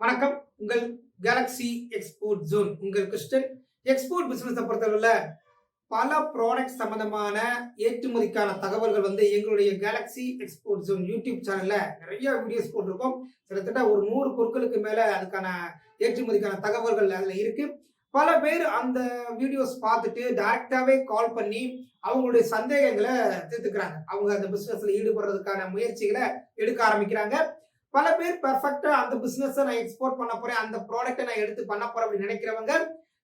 வணக்கம். உங்கள் Galaxy export zone உங்கள் கிறிஸ்டன். எக்ஸ்போர்ட் பிசினஸை பொறுத்தவரையில பல ப்ராடக்ட் சம்பந்தமான ஏற்றுமதிக்கான தகவல்கள் எங்களுடைய கேலக்ஸி எக்ஸ்போர்ட் ஜோன் யூடியூப் சேனல்ல நிறைய வீடியோஸ் போட்டிருக்கோம். கிட்டத்தட்ட ஒரு 100 பொருட்களுக்கு மேல அதுக்கான ஏற்றுமதிக்கான தகவல்கள் அதுல இருக்கு. பல பேர் அந்த வீடியோஸ் பார்த்துட்டு டைரக்டாவே கால் பண்ணி அவங்களுடைய சந்தேகங்களை தீர்த்துக்கிறாங்க. அவங்க அந்த பிசினஸ்ல ஈடுபடுறதுக்கான முயற்சிகளை எடுக்க ஆரம்பிக்கிறாங்க. பல பேர் பெர்ஃபெக்டா அந்த பிசினஸ் நான் எக்ஸ்போர்ட் பண்ண போறேன், அந்த ப்ராடக்ட்டை நான் எடுத்து பண்ண போறேன் அப்படின்னு நினைக்கிறவங்க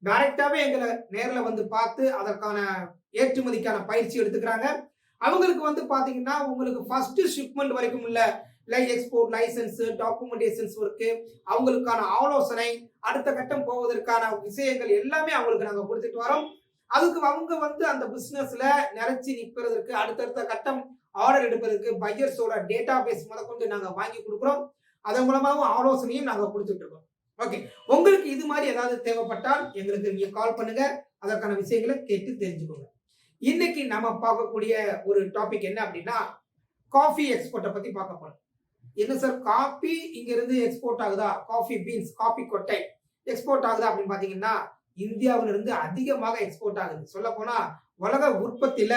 டைரக்டாவே எங்களை நேர்ல பார்த்து அதற்கான ஏற்றுமதிக்கான பயிற்சி எடுத்துக்கிறாங்க. அவங்களுக்கு பாத்தீங்கன்னா உங்களுக்கு ஃபர்ஸ்ட் ஷிப்மெண்ட் வரைக்கும் இல்ல எக்ஸ்போர்ட் லைசன்ஸ், டாக்குமெண்டேஷன்ஸ் ஒர்க்கு, அவங்களுக்கான ஆலோசனை, அடுத்த கட்டம் போவதற்கான விஷயங்கள் எல்லாமே அவங்களுக்கு நாங்க கொடுத்துட்டு வரோம். அதுக்கு அவங்க அந்த பிசினஸ்ல நிலைச்சு நிற்பதற்கு அடுத்தடுத்த கட்டம் ஆர்டர் எடுப்பதற்கு பையர்ஸோட டேட்டா பேஸ் முதற்கொண்டு நாங்க வாங்கி கொடுக்குறோம். அதன் மூலமாகவும் ஆலோசனையும் நாங்க கொடுத்துட்டு இருக்கோம். ஓகே, உங்களுக்கு இது மாதிரி ஏதாவது தேவைப்பட்டால் எங்களுக்கு நீங்க கால் பண்ணுங்க. அதற்கான விஷயங்களை கேட்டு தெரிஞ்சுக்கோங்க. இன்னைக்கு நாம பார்க்கக்கூடிய ஒரு டாபிக் என்ன அப்படின்னா, காஃபி எக்ஸ்போர்ட்டை பத்தி பார்க்க போறோம். என்ன சார், காபி இங்க இருந்து எக்ஸ்போர்ட் ஆகுதா? காஃபி பீன்ஸ், காபி கொட்டை எக்ஸ்போர்ட் ஆகுதா அப்படின்னு பாத்தீங்கன்னா, இந்தியாவில இருந்து அதிகமாக எக்ஸ்போர்ட் ஆகுது. சொல்ல போனா உலக உற்பத்தியில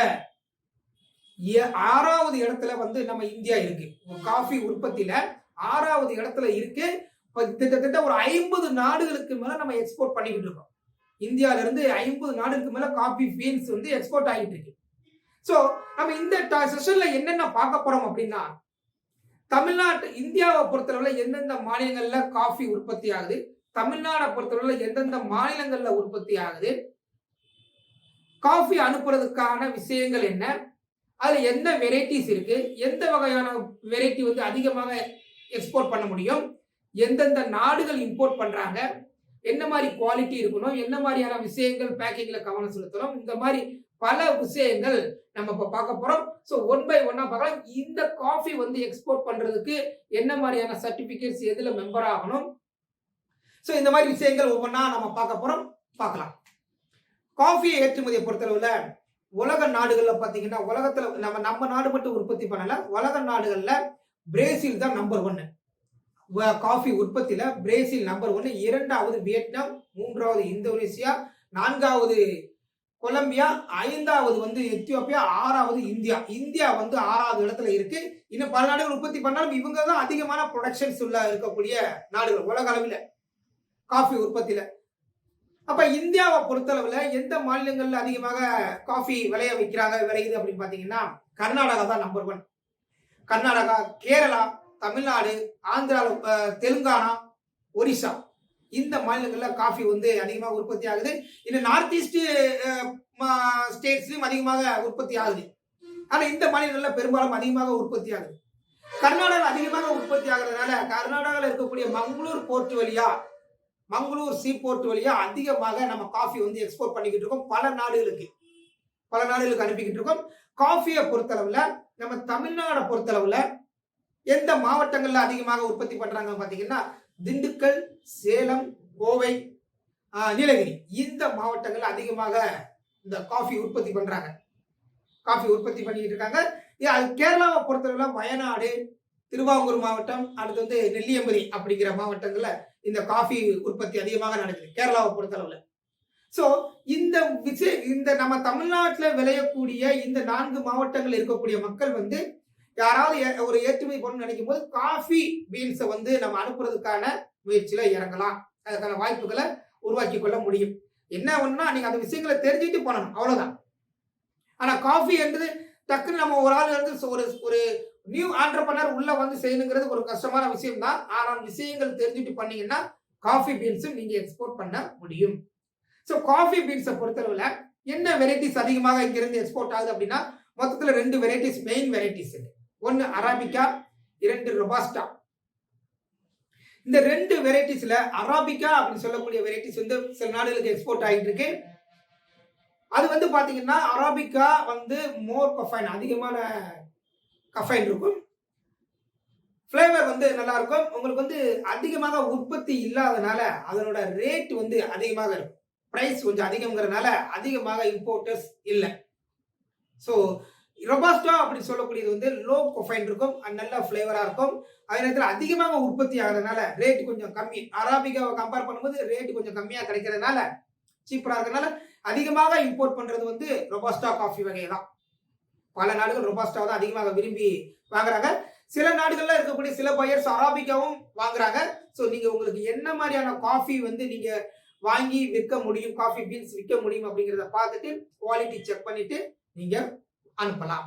6வது இடத்துல நம்ம இந்தியா இருக்கு. காஃபி உற்பத்தியில 6வது இடத்துல இருக்கு. கிட்டத்தட்ட ஒரு 50 நாடுகளுக்கு மேல நம்ம எக்ஸ்போர்ட் பண்ணிக்கிட்டு இருக்கோம். இந்தியால இருந்து 50 நாடுகளுக்கு மேல காபி பீன்ஸ் எக்ஸ்போர்ட் ஆகிட்டு இருக்கு. சோ நம்ம இந்த செஷன்ல என்னென்ன பார்க்க போறோம் அப்படின்னா, தமிழ்நாட்டு இந்தியாவை பொறுத்தளவுல எந்தெந்த மாநிலங்கள்ல காஃபி உற்பத்தி ஆகுது, தமிழ்நாடை பொறுத்தளவுல எந்தெந்த மாநிலங்கள்ல உற்பத்தி ஆகுது, காஃபி அனுப்புறதுக்கான விஷயங்கள் என்ன, அதுல என்ன வெரைட்டிஸ் இருக்கு, எந்த வகையான வெரைட்டி அதிகமாக எக்ஸ்போர்ட் பண்ண முடியும், எந்தெந்த நாடுகள் இம்போர்ட் பண்றாங்க, என்ன மாதிரி குவாலிட்டி இருக்கணும், என்ன மாதிரியான விஷயங்கள் பேக்கிங்ல கவனம் செலுத்தணும், இந்த மாதிரி பல விஷயங்கள் நம்ம இப்ப பார்க்க போறோம். சோ ஒன் பை ஒன்னா பார்க்கலாம். இந்த காஃபி எக்ஸ்போர்ட் பண்றதுக்கு என்ன மாதிரியான சர்டிபிகேட்ஸ், எதுல மெம்பர் ஆகணும், சோ இந்த மாதிரி விஷயங்கள் ஒவ்வொன்றா நம்ம பார்க்க போறோம். பார்க்கலாம். காஃபி ஏற்றுமதியை பொறுத்தளவுல உலக நாடுகள்ல பாத்தீங்கன்னா, உலகத்துல நம்ம நாடு மட்டும் உற்பத்தி பண்ணல, உலக நாடுகள்ல பிரேசில் தான் நம்பர் 1. காஃபி உற்பத்தியில பிரேசில் நம்பர் 1, 2வது வியட்நாம், 3வது இந்தோனேசியா, 4வது கொலம்பியா, 5வது எத்தியோப்பியா, 6வது இந்தியா. இந்தியா 6வது இடத்துல இருக்கு. இன்னும் பல நாடுகள் உற்பத்தி பண்ணாலும் இவங்க தான் அதிகமான ப்ரொடக்ஷன்ஸ் உள்ள இருக்கக்கூடிய நாடுகள் உலக அளவில் காஃபி உற்பத்தியில. அப்ப இந்தியாவை பொறுத்தளவுல எந்த மாநிலங்கள்ல அதிகமாக காஃபி விளையுது அப்படின்னு பாத்தீங்கன்னா, கர்நாடகா தான் நம்பர் 1. கர்நாடகா, கேரளா, தமிழ்நாடு, ஆந்திரா, தெலுங்கானா, ஒரிசா, இந்த மாநிலங்கள்ல காஃபி அதிகமாக உற்பத்தி ஆகுது. இன்னும் நார்த் ஈஸ்ட் ஸ்டேட்ஸ்லயும் அதிகமாக உற்பத்தி ஆகுது. ஆனா இந்த மாநிலங்கள்ல பெரும்பாலும் அதிகமாக உற்பத்தி ஆகுது. கர்நாடகா அதிகமாக உற்பத்தி ஆகுறதுனால கர்நாடகாவில் இருக்கக்கூடிய மங்களூர் சீ போர்ட் வழியா அதிகமாக நம்ம காஃபி எக்ஸ்போர்ட் பண்ணிக்கிட்டு இருக்கோம். பல நாடுகளுக்கு அனுப்பிக்கிட்டு இருக்கோம். காஃபியை பொறுத்தளவுல நம்ம தமிழ்நாடை பொறுத்தளவுல எந்த மாவட்டங்கள்ல அதிகமாக உற்பத்தி பண்றாங்க பாத்தீங்கன்னா, திண்டுக்கல், சேலம், கோவை, நீலகிரி, இந்த மாவட்டங்கள்ல அதிகமாக இந்த காஃபி உற்பத்தி பண்றாங்க. காஃபி உற்பத்தி பண்ணிட்டு இருக்காங்க. கேரளாவை பொறுத்தளவுல வயநாடு, திருவாங்கூர் மாவட்டம், அடுத்து நெல்லியம்பதி அப்படிங்கிற மாவட்டங்கள்ல இந்த காஃபி உற்பத்தி அதிகமாக நடக்குது கேரளாவை பொறுத்தளவுல. சோ இந்த நம்ம தமிழ்நாட்டுல விளையக்கூடிய இந்த 4 மாவட்டங்கள் இருக்கக்கூடிய மக்கள் யாராவது ஒரு ஏற்றுமதி பண்ணணும்னு நினைக்கும் போது காஃபி பீன்ஸை நம்ம அனுப்புறதுக்கான முயற்சியில இறங்கலாம். அதுக்கான வாய்ப்புகளை உருவாக்கி கொள்ள முடியும். என்ன ஒண்ணுன்னா, நீங்க அந்த விஷயங்களை தெரிஞ்சுட்டு பண்ணணும், அவ்வளவுதான். ஆனா காஃபி என்றது டக்குன்னு நம்ம ஒரு ஆள் ஒரு நியூ ஆண்டர்பிரனர் உள்ள செய்யணுங்கிறது ஒரு கஷ்டமான விஷயம் தான். ஆனால் விஷயங்கள் தெரிஞ்சுட்டு பண்ணீங்கன்னா காஃபி பீன்ஸும் நீங்க எக்ஸ்போர்ட் பண்ண முடியும். சோ காஃபி பீன்ஸை பொறுத்தளவுல என்ன வெரைட்டிஸ் அதிகமாக இங்க இருந்து எக்ஸ்போர்ட் ஆகுது அப்படின்னா, மொத்தத்துல 2 வெரைட்டிஸ், மெயின் வெரைட்டிஸ். 1 அரபிகா, 2 ரொபாஸ்டா. இந்த 2 வெரைட்டிஸ்ல அரபிகா அப்படின்னு சொல்லக்கூடிய வெரைட்டிஸ் சில நாடுகளுக்கு எக்ஸ்போர்ட் ஆகிட்டு இருக்கு. அது பாத்தீங்கன்னா அரபிகா மோர் கஃபைன், அதிகமான கஃபைன் இருக்கும். ஃப்ளேவர் நல்லா இருக்கும். உங்களுக்கு அதிகமாக உற்பத்தி இல்லாதனால அதனோட ரேட் அதிகமாக இருக்கும். பிரைஸ் கொஞ்சம் அதிகம்ங்கிறதுனால அதிகமாக இம்போர்ட்டர்ஸ் இல்லை. ஸோ ரொபாஸ்டா அப்படின்னு சொல்லக்கூடியது வந்து லோ கொஃபைன் இருக்கும், நல்ல ஃபிளேவரா இருக்கும். அதே நேரத்தில் அதிகமாக உற்பத்தி ஆகிறதுனால ரேட் கொஞ்சம் கம்மி. அராபிகாவை கம்பேர் பண்ணும்போது ரேட் கொஞ்சம் கம்மியா கிடைக்கிறதுனால, சீப்பரா இருக்கிறதுனால அதிகமாக இம்போர்ட் பண்றது வந்து ரொபாஸ்டா காஃபி வகை தான். பல நாடுகள் ரொபாஸ்டாவை தான் அதிகமாக விரும்பி வாங்குறாங்க. சில நாடுகள்ல இருக்கக்கூடிய சில பையர்ஸ் அராபிகாவும் வாங்குறாங்க. ஸோ நீங்க உங்களுக்கு என்ன மாதிரியான காஃபி வந்து நீங்க வாங்கி விற்க முடியும், காஃபி பீன்ஸ் விற்க முடியும் அப்படிங்கிறத பார்த்துட்டு குவாலிட்டி செக் பண்ணிட்டு நீங்க அனுப்பலாம்.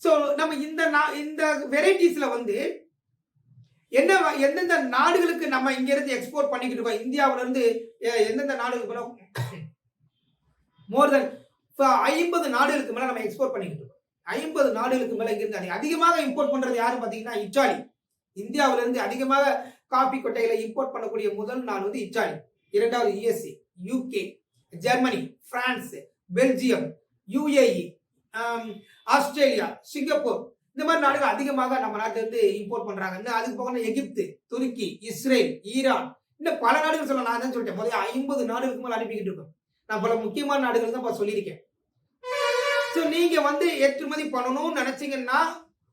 ஸோ நம்ம இந்த வெரைட்டிஸ்ல வந்து என்ன எந்தெந்த நாடுகளுக்கு நம்ம இங்க இருந்து எக்ஸ்போர்ட் பண்ணிக்கிட்டு இருக்கோம், இந்தியாவில இருந்து எந்தெந்த நாடுகளுக்கு மோர் தென் 50 நாடுகளுக்கு மேல நம்ம எக்ஸ்போர்ட் பண்ணிக்கிட்டு இருக்கோம். 50 நாடுகளுக்கு மேல இங்க இருந்து அதிகமாக இம்போர்ட் பண்றது யாரு பாத்தீங்கன்னா இத்தாலி. இந்தியாவில இருந்து அதிகமாக காபி கொட்டைகளை இம்போர்ட் பண்ணக்கூடிய முதல் நாடு வந்து இத்தாலி. இரண்டாவது USA, UK, Germany, France, Belgium, UAE, Australia, Singapore, இந்த மாதிரி நாடுகள் அதிகமாக நம்ம நாட்டில இருந்து இம்போர்ட் பண்றாங்க. இன்னும் அதுக்கு போக எகிப்து, துருக்கி, இஸ்ரேல், ஈரான், இன்னும் பல நாடுகள் சொல்லலாம். நான் தான் சொல்லிட்டேன், முதல்ல 50 நாடுகளுக்கு மேல அனுப்பிக்கிட்டு இருக்கோம். நான் பல முக்கியமான நாடுகள் தான் சொல்லியிருக்கேன். ஸோ நீங்க வந்து ஏற்றுமதி பண்ணணும்னு நினைச்சீங்கன்னா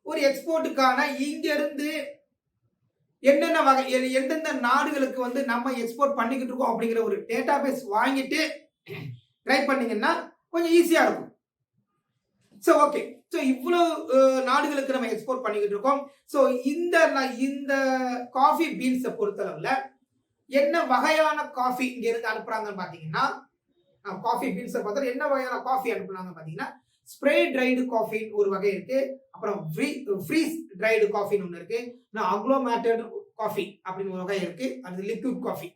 ஒரு எக்ஸ்போர்ட்டுக்கான இங்க இருந்து என்னென்ன வகை எந்தெந்த நாடுகளுக்கு வந்து நம்ம எக்ஸ்போர்ட் பண்ணிக்கிட்டு இருக்கோம் அப்படிங்கிற ஒரு டேட்டா பேஸ் வாங்கிட்டு ட்ரை பண்ணீங்கன்னா கொஞ்சம் ஈஸியா இருக்கும். ஸோ ஓகே, ஸோ இவ்வளவு நாடுகளுக்கு நம்ம எக்ஸ்போர்ட் பண்ணிக்கிட்டு இருக்கோம். ஸோ இந்த காஃபி பீன்ஸை பொறுத்தளவுல என்ன வகையான காஃபி இங்க இருந்து அனுப்புறாங்கன்னு பாத்தீங்கன்னா, காஃபி பீன்ஸை பார்த்தா என்ன வகையான காஃபி அனுப்புனாங்க பாத்தீங்கன்னா, ஸ்ப்ரே ட்ரைடு காஃபின்னு ஒரு வகை இருக்கு, அப்புறம் ஃப்ரீஸ் ட்ரைடு காஃபின்னு ஒன்று இருக்கு, அக்ளோமேட்டட் காஃபி அப்படின்னு ஒரு வகை இருக்கு, அது லிக்விட் காஃபி.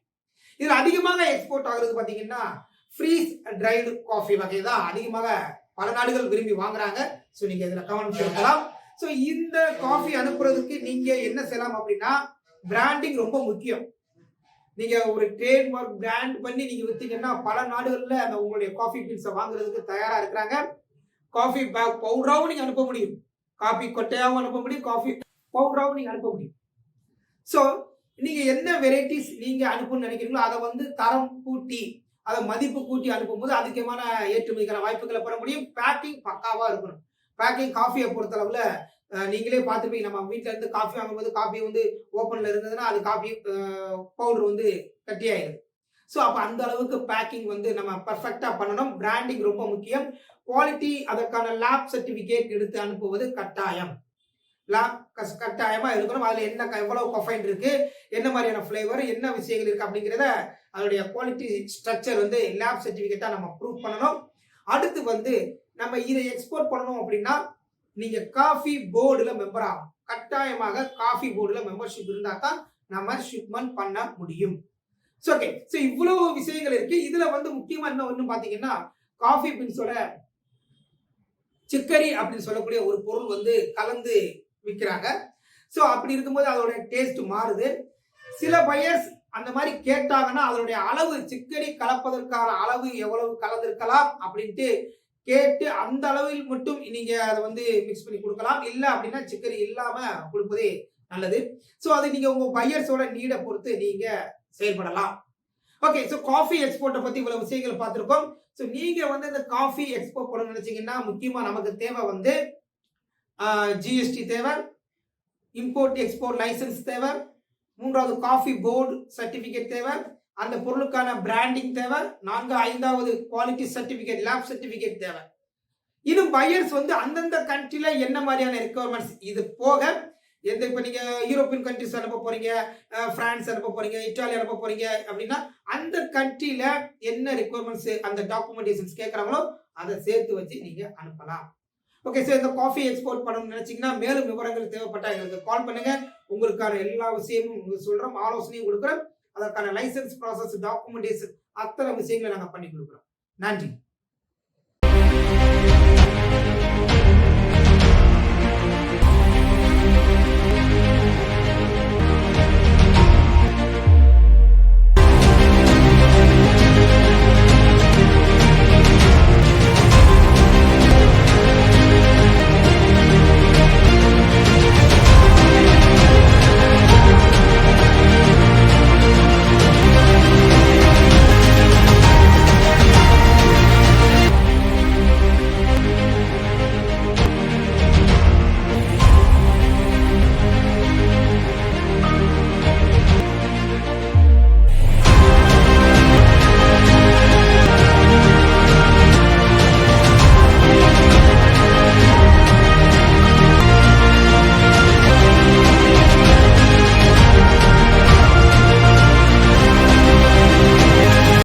இதுல அதிகமாக எக்ஸ்போர்ட் ஆகுறது பாத்தீங்கன்னா ஃப்ரீஸ் ட்ரைடு காஃபி வகை தான் அதிகமாக பல நாடுகள் விரும்பி வாங்குறாங்க. ஸோ நீங்க இதுல கவனம் செலுத்தலாம். ஸோ இந்த காஃபி அனுப்புறதுக்கு நீங்க என்ன செய்யலாம் அப்படின்னா, பிராண்டிங் ரொம்ப முக்கியம். நீங்க ஒரு ட்ரேட்மார்க் பிராண்ட் பண்ணி நீங்க வித்தீங்கன்னா பல நாடுகள்ல அந்த உங்களுடைய காஃபி பீன்ஸை வாங்குறதுக்கு தயாரா இருக்கிறாங்க. காஃபி பேக் பவுடராகவும் நீங்க அனுப்ப முடியும், காஃபி கொட்டையாகவும் அனுப்ப முடியும், காஃபி பவுடராகவும் நீங்க அனுப்ப முடியும். ஸோ நீங்க என்ன வெரைட்டிஸ் நீங்க அனுப்பணும்னு நினைக்கிறீங்களோ அதை வந்து தரம் கூட்டி, அதை மதிப்பு கூட்டி அனுப்பும்போது அதிகமான ஏற்றுமதிக்கான வாய்ப்புகளை பெற முடியும். பேக்கிங் பக்காவா இருக்கணும். பேக்கிங் காஃபியை பொறுத்தளவுல நீங்களே பார்த்துப்பீங்க, நம்ம வீட்டுல இருந்து காஃபி வாங்கும்போது காஃபி வந்து ஓப்பன்ல இருந்ததுன்னா அது காஃபி பவுடர் வந்து கட்டியாயிருது. ஸோ அப்போ அந்த அளவுக்கு பேக்கிங் வந்து நம்ம பர்ஃபெக்டா பண்ணணும். பிராண்டிங் ரொம்ப முக்கியம். குவாலிட்டி, அதற்கான லேப் சர்டிபிகேட் எடுத்து அனுப்புவது கட்டாயம். கட்டாயமா இருக்கணும். அதுல என்ன எவ்வளவு கொஃபைன் இருக்கு, என்ன மாதிரியான ஃபிளேவர், என்ன விஷயங்கள் இருக்கு அப்படிங்கிறத அதோடைய குவாலிட்டி ஸ்ட்ரக்சர் வந்து லேப் சர்டிபிகேட்டா நம்ம ப்ரூவ் பண்ணணும். அடுத்து வந்து நம்ம இதை எக்ஸ்போர்ட் பண்ணணும் அப்படின்னா நீங்க காஃபி போர்டுல மெம்பர் ஆகும். கட்டாயமாக காஃபி போர்டுல மெம்பர்ஷிப் இருந்தா தான் நம்ம ஷிப்மெண்ட் பண்ண முடியும். ஓகே, ஸோ இவ்வளவு விஷயங்கள் இருக்கு. இதுல வந்து முக்கியமா என்ன ஒண்ணு பாத்தீங்கன்னா, காஃபி பீன்ஸோட சிக்கரி அப்படின்னு சொல்லக்கூடிய ஒரு பொருள் வந்து கலந்து விற்கிறாங்க. ஸோ அப்படி இருக்கும்போது அதோட டேஸ்ட் மாறுது. சில பையர்ஸ் அந்த மாதிரி கேட்டாங்கன்னா அதனுடைய அளவு, சிக்கரி கலப்பதற்கான அளவு எவ்வளவு கலந்திருக்கலாம் அப்படின்ட்டு கேட்டு அந்த அளவில் மட்டும் நீங்க அதை வந்து மிக்ஸ் பண்ணி கொடுக்கலாம். இல்லை அப்படின்னா சிக்கரி இல்லாம கொடுப்பதே நல்லது. ஸோ அது நீங்க உங்க பையர்ஸோட நீடை பொறுத்து நீங்க செயல்படலாம். ஓகே, ஸோ காஃபி எக்ஸ்போர்ட்டை பத்தி இவ்வளவு விஷயங்கள் பார்த்திருக்கோம். ஸோ நீங்க வந்து இந்த காஃபி எக்ஸ்போர்ட் பண்ண நினைச்சீங்கன்னா முக்கியமா நமக்கு தேவை வந்து ஜிஎஸ்டி தேவை, இம்போர்ட் எக்ஸ்போர்ட் லைசன்ஸ் தேவை, மூன்றாவது காஃபி போர்டு சர்டிபிகேட் தேவை, அந்த பொருளுக்கான பிராண்டிங் தேவை, 5வது குவாலிட்டி சர்டிபிகேட், லேப் சர்டிபிகேட் தேவை. இன்னும் பையர்ஸ் வந்து அந்தந்த கண்ட்ரில என்ன மாதிரியான ரெக்குவயர்மெண்ட்ஸ், இது போக இப்ப நீங்க யூரோப்பியன் கண்ட்ரிஸ் அனுப்ப போறீங்க, பிரான்ஸ் அனுப்ப போறீங்க, இட்டாலி அனுப்ப போறீங்க அப்படின்னா அந்த கண்ட்ரில என்ன ரெக்குவயர்மெண்ட்ஸ், அந்த டாக்குமெண்டேஷன்ஸ் கேட்கறாங்களோ அதை சேர்த்து வச்சு நீங்க அனுப்பலாம். ஓகே, சார் இந்த காஃபி எக்ஸ்போர்ட் பண்ணணும்னு நினைச்சீங்கன்னா மேலும் விவரங்கள் தேவைப்பட்டா எங்களுக்கு கால் பண்ணுங்க. உங்களுக்கான எல்லா விஷயமும் சொல்றோம், ஆலோசனையும் கொடுக்குறோம். அதற்கான லைசன்ஸ் ப்ராசஸ், டாக்குமெண்டேஷன் அத்தனை விஷயங்களை நாங்கள் பண்ணி கொடுக்குறோம். நன்றி.